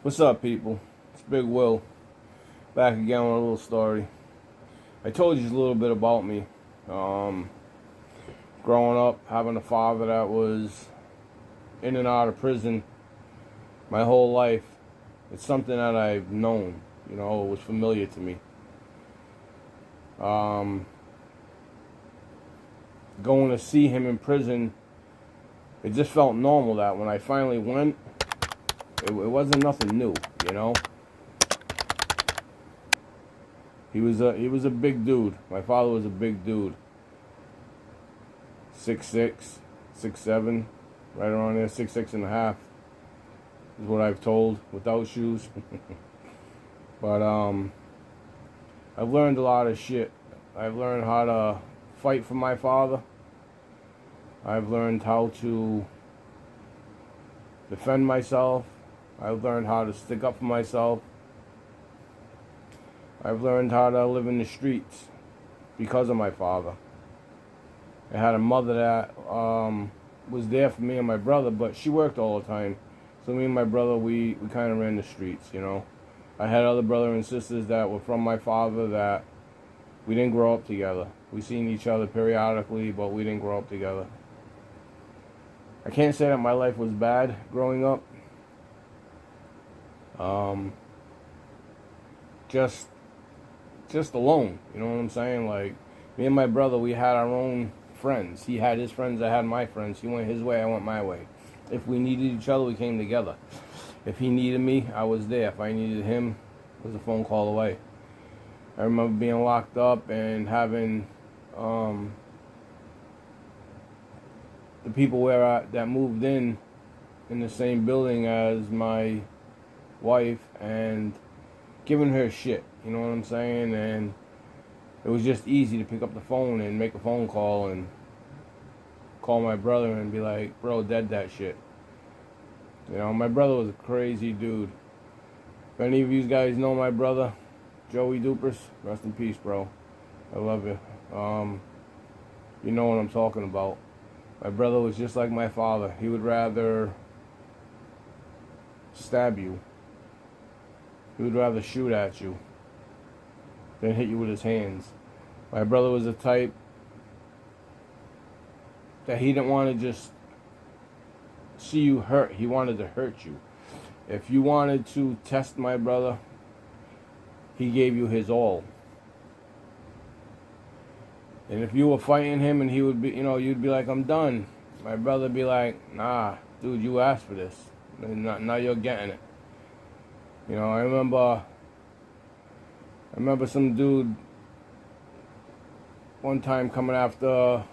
What's up, people? It's Big Will, back again with a little story. I told you a little bit about me. Growing up, having a father that was in and out of prison my whole life. It's something that I've known, it was familiar to me. Going to see him in prison, it just felt normal that when I finally went, it wasn't nothing new, He was a big dude. My father was a big dude. 6'6", 6'7", right around there, 6'6" and a half is what I've told, without shoes. But I've learned a lot of shit. I've learned how to fight for my father. I've learned how to defend myself. I've learned how to stick up for myself. I've learned how to live in the streets because of my father. I had a mother that was there for me and my brother, but she worked all the time. So me and my brother, we kind of ran the streets, I had other brothers and sisters that were from my father that we didn't grow up together. We seen each other periodically, but we didn't grow up together. I can't say that my life was bad growing up. Just alone, you know what I'm saying? Like, me and my brother, we had our own friends. He had his friends, I had my friends. He went his way, I went my way. If we needed each other, we came together. If he needed me, I was there. If I needed him, it was a phone call away. I remember being locked up and having the people that moved in the same building as my wife and giving her shit, you know what I'm saying? And it was just easy to pick up the phone and make a phone call and call my brother and be like, bro, dead that shit. My brother was a crazy dude. If any of you guys know my brother, Joey Dupras, rest in peace, bro. I love you. You know what I'm talking about. My brother was just like my father. He would rather stab you. He would rather shoot at you than hit you with his hands. My brother was the type that he didn't want to just see you hurt. He wanted to hurt you. If you wanted to test my brother, he gave you his all. And if you were fighting him and he would be, you'd be like, I'm done. My brother would be like, nah, dude, you asked for this. And now you're getting it. I remember some dude one time coming after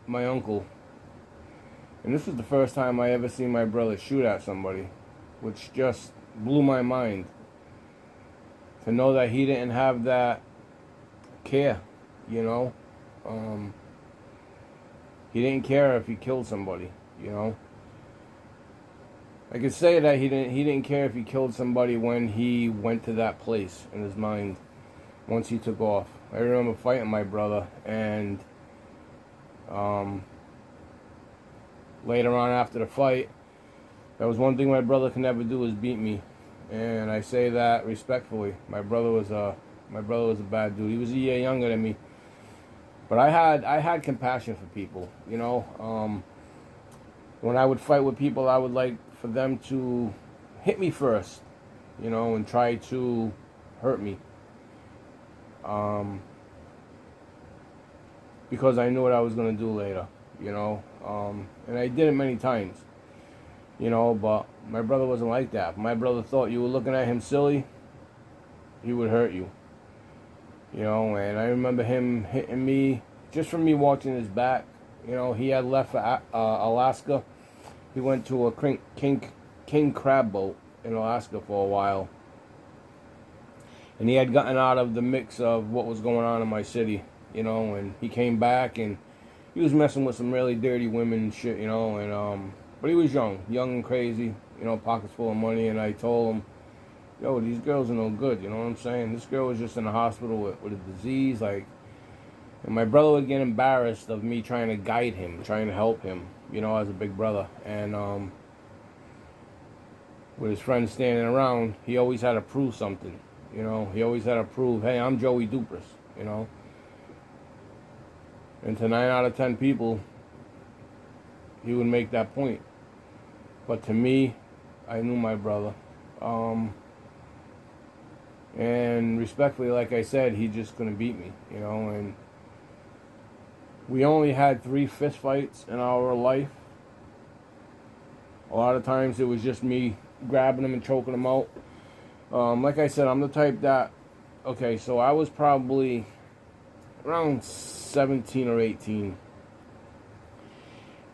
my uncle. And this was the first time I ever seen my brother shoot at somebody, which just blew my mind. To know that he didn't have that care, He didn't care if he killed somebody, I could say that he didn't care if he killed somebody when he went to that place in his mind once he took off. I remember fighting my brother, and later on after the fight, that was one thing my brother could never do, is beat me. And I say that respectfully. My brother was a bad dude. He was a year younger than me. But I had compassion for people, When I would fight with people, I would like for them to hit me first, and try to hurt me. Because I knew what I was going to do later, and I did it many times, but my brother wasn't like that. If my brother thought you were looking at him silly, he would hurt you, and I remember him hitting me just from me watching his back. He had left for Alaska. He went to a king crab boat in Alaska for a while. And he had gotten out of the mix of what was going on in my city, and he came back and he was messing with some really dirty women and shit, but he was young and crazy, pockets full of money. And I told him, yo, these girls are no good, you know what I'm saying? This girl was just in the hospital with a disease, and my brother would get embarrassed of me trying to guide him, trying to help him, as a big brother. And with his friends standing around, he always had to prove something. You know, he always had to prove, hey, I'm Joey Dupras, you know. And to 9 out of 10 people, he would make that point. But to me, I knew my brother. And respectfully, like I said, he just couldn't beat me, you know. And we only had 3 fist fights in our life. A lot of times it was just me grabbing him and choking him out. Like I said, I'm the type that, okay, so I was probably around 17 or 18.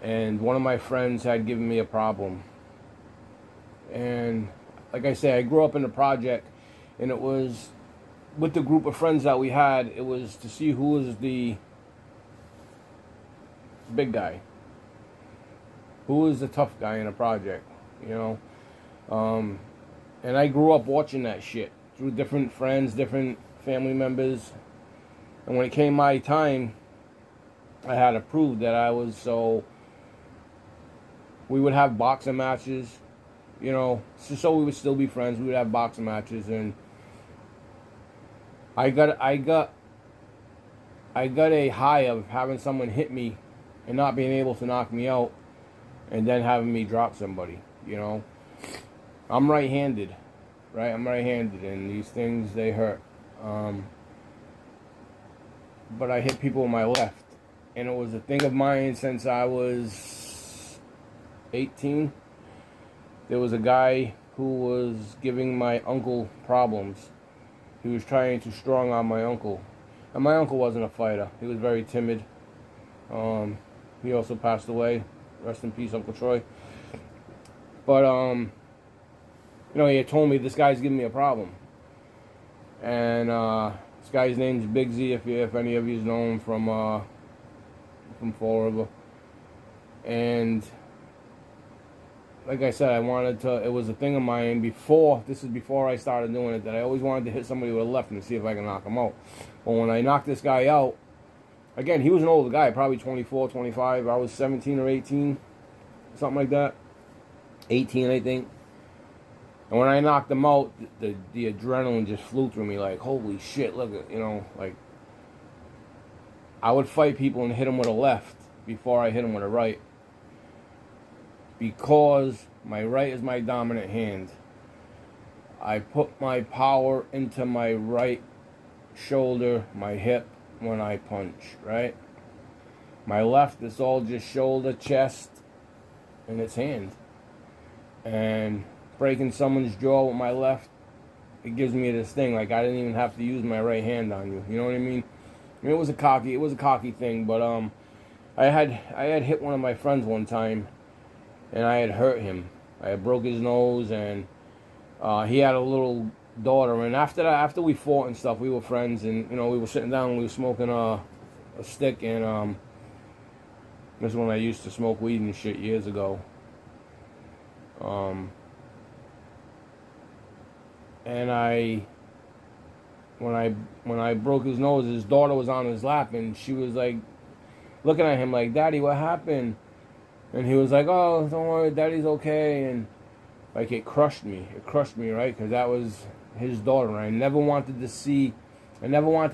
And one of my friends had given me a problem. And like I say, I grew up in the project, and it was with the group of friends that we had, it was to see who was the big guy, who was the tough guy in the project, you know. And I grew up watching that shit through different friends, different family members. And when it came my time, I had to prove that I was. So we would have boxing matches, you know, so we would still be friends. We would have boxing matches, and I got a high of having someone hit me and not being able to knock me out, and then having me drop somebody, you know. I'm right-handed, right? I'm right-handed, and these things, they hurt. But I hit people with my left, and it was a thing of mine since I was 18. There was a guy who was giving my uncle problems. He was trying to strong arm my uncle. And my uncle wasn't a fighter. He was very timid. He also passed away. Rest in peace, Uncle Troy. But, you know, he had told me this guy's giving me a problem. And this guy's name's Big Z, if any of you know him from Fall River. And like I said, I wanted to, it was a thing of mine before, this is before I started doing it, that I always wanted to hit somebody with a left and see if I can knock him out. But when I knocked this guy out, again, he was an older guy, probably 24, 25. I was 17 or 18, something like that. 18, I think. And when I knocked him out, the adrenaline just flew through me like, holy shit, look at, you know, like, I would fight people and hit them with a left before I hit them with a right. Because my right is my dominant hand. I put my power into my right shoulder, my hip, when I punch, right? My left is all just shoulder, chest, and it's hand. And breaking someone's jaw with my left, it gives me this thing, like I didn't even have to use my right hand on you. You know what I mean? I mean, it was a cocky thing, but I had hit one of my friends one time, and I had hurt him. I had broke his nose, and he had a little daughter. And after we fought and stuff, we were friends, and you know, we were sitting down and we were smoking a stick. And this is when I used to smoke weed and shit years ago. And when I broke his nose, his daughter was on his lap, and she was like looking at him like, "Daddy, what happened?" And he was like, "Oh, don't worry, Daddy's okay." And like, it crushed me, right? Because that was his daughter, and I never wanted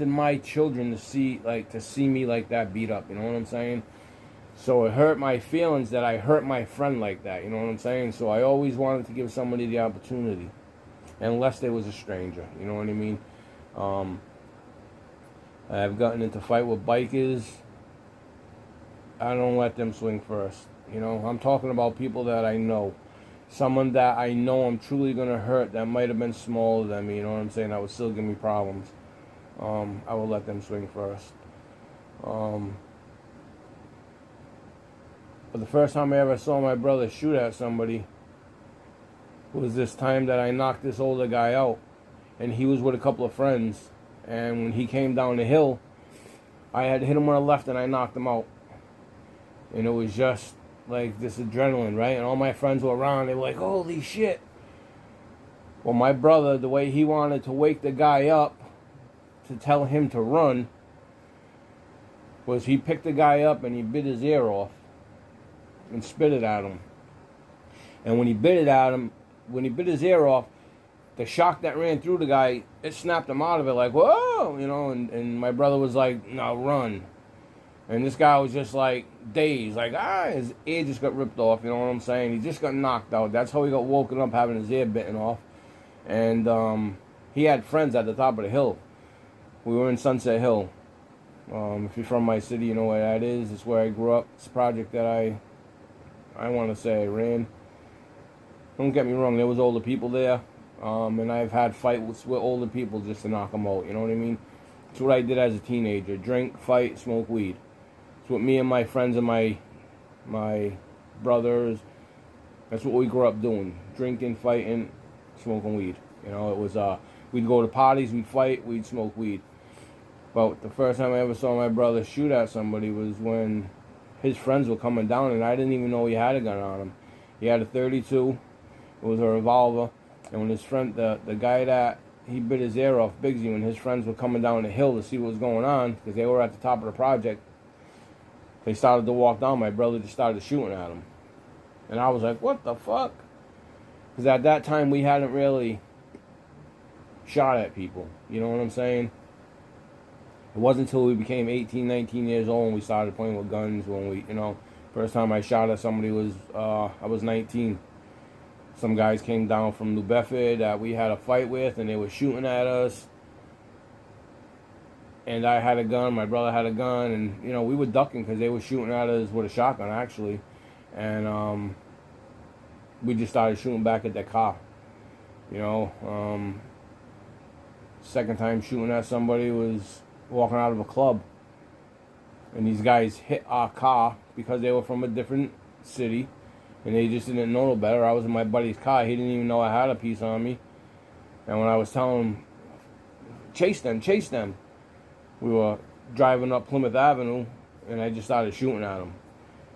my children to see me like that, beat up. You know what I'm saying? So it hurt my feelings that I hurt my friend like that. You know what I'm saying? So I always wanted to give somebody the opportunity, unless they was a stranger. You know what I mean? I've gotten into fight with bikers. I don't let them swing first. You know, I'm talking about people that I know. Someone that I know I'm truly going to hurt that might have been smaller than me, you know what I'm saying, that would still give me problems. I will let them swing first. But the first time I ever saw my brother shoot at somebody was this time that I knocked this older guy out. And he was with a couple of friends. And when he came down the hill, I had hit him with a left and I knocked him out. And it was just like this adrenaline, right? And all my friends were around. They were like, holy shit. Well, my brother, the way he wanted to wake the guy up to tell him to run was he picked the guy up and he bit his ear off and spit it at him. And when he bit it at him, when he bit his ear off, the shock that ran through the guy, it snapped him out of it, like, whoa, you know, and my brother was like, no, run. And this guy was just like dazed, like, his ear just got ripped off, you know what I'm saying? He just got knocked out. That's how he got woken up, having his ear bitten off. And he had friends at the top of the hill. We were in Sunset Hill. If you're from my city, you know where that is. It's where I grew up. It's a project that I want to say I ran. Don't get me wrong, there was older people there. And I've had fights with older people just to knock them out, you know what I mean? It's what I did as a teenager. Drink, fight, smoke weed. It's what me and my friends and my brothers, that's what we grew up doing. Drinking, fighting, smoking weed. You know, it was, we'd go to parties, we'd fight, we'd smoke weed. But the first time I ever saw my brother shoot at somebody was when his friends were coming down, and I didn't even know he had a gun on him. He had a .32. It was a revolver. And when his friend, the guy that he bit his ear off, Bigsy, when his friends were coming down the hill to see what was going on, because they were at the top of the project, they started to walk down. My brother just started shooting at him. And I was like, what the fuck? Because at that time, we hadn't really shot at people. You know what I'm saying? It wasn't until we became 18, 19 years old and we started playing with guns. When we, you know, first time I shot at somebody was, I was 19. Some guys came down from New Bedford that we had a fight with, and they were shooting at us. And I had a gun, my brother had a gun, and, you know, we were ducking because they were shooting at us with a shotgun, actually. And we just started shooting back at their car. You know, second time shooting at somebody was walking out of a club. And these guys hit our car because they were from a different city. And they just didn't know no better. I was in my buddy's car. He didn't even know I had a piece on me. And when I was telling him, chase them, chase them, we were driving up Plymouth Avenue, and I just started shooting at him.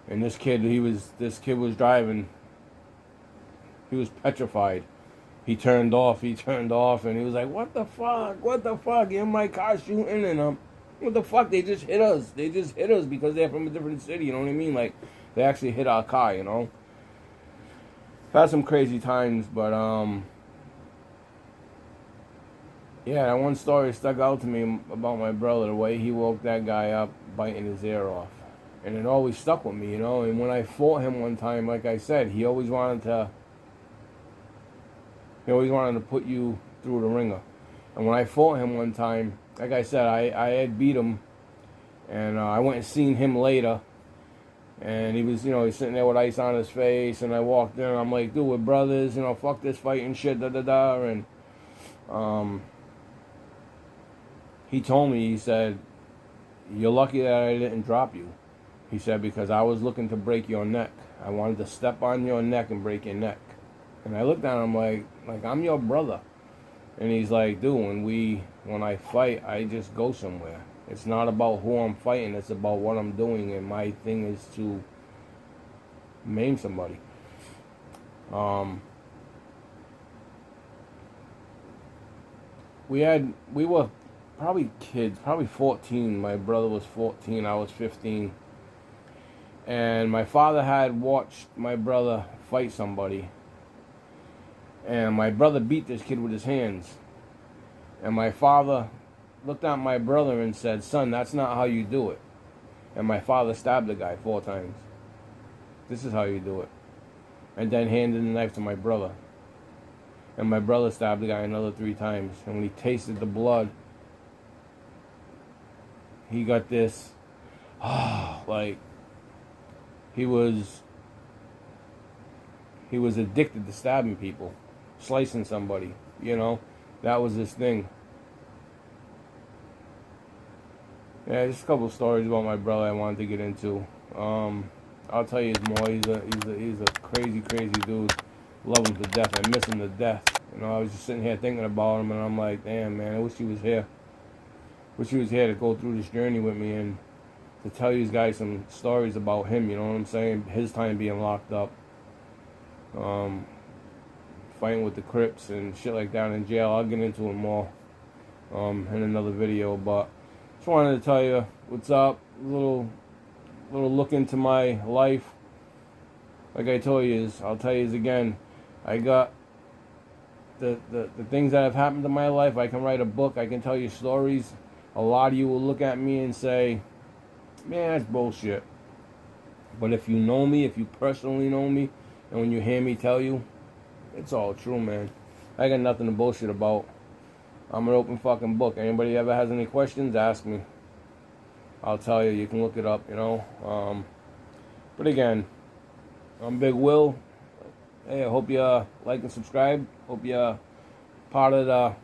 And this kid was driving. He was petrified. He turned off, and he was like, what the fuck, you're in my car shooting, and what the fuck, they just hit us because they're from a different city, you know what I mean? Like, they actually hit our car, you know? Had some crazy times, but yeah, that one story stuck out to me about my brother, the way he woke that guy up, biting his ear off. And it always stuck with me, you know? And when I fought him one time, like I said, he always wanted to put you through the ringer. And when I fought him one time, like I said, I had beat him, and I went and seen him later. And he was, you know, he's sitting there with ice on his face, and I walked in, and I'm like, dude, we're brothers, you know, fuck this fighting shit, da-da-da, and, he told me, he said, you're lucky that I didn't drop you. He said, because I was looking to break your neck. I wanted to step on your neck and break your neck. And I looked at him like I'm your brother. And he's like, dude, when I fight, I just go somewhere. It's not about who I'm fighting, it's about what I'm doing, and my thing is to maim somebody. We were probably kids, probably 14. My brother was 14, I was 15. And my father had watched my brother fight somebody. And my brother beat this kid with his hands. And my father looked at my brother and said, son, that's not how you do it. And my father stabbed the guy 4 times. This is how you do it. And then handed the knife to my brother. And my brother stabbed the guy another 3 times. And when he tasted the blood, he got this, like, he was addicted to stabbing people, slicing somebody, you know. That was his thing. Yeah, just a couple of stories about my brother I wanted to get into. I'll tell you more. He's a crazy dude. Love him to death. I miss him to death. You know, I was just sitting here thinking about him, and I'm like, damn, man, I wish he was here. Wish he was here to go through this journey with me and to tell you guys some stories about him, you know what I'm saying? His time being locked up. Fighting with the Crips and shit like that in jail. I'll get into it more in another video, but just wanted to tell you what's up. A little look into my life. Like I told you, I'll tell you again, I got the things that have happened in my life. I can write a book. I can tell you stories. A lot of you will look at me and say, man, that's bullshit. But if you know me, if you personally know me, and when you hear me tell you, it's all true, man. I got nothing to bullshit about. I'm an open fucking book. Anybody ever has any questions, ask me. I'll tell you. You can look it up, you know. But again, I'm Big Will. Hey, I hope you like and subscribe. Hope you're part of the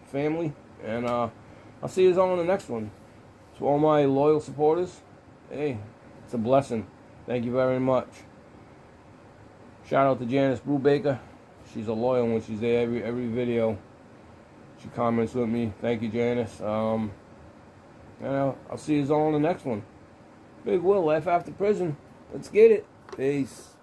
family. And I'll see you all in the next one. To all my loyal supporters, hey, it's a blessing. Thank you very much. Shout out to Janice Brubaker. She's a loyal one. She's there every video. She comments with me. Thank you, Janice. And I'll see you all in the next one. Big Will, life after prison. Let's get it. Peace.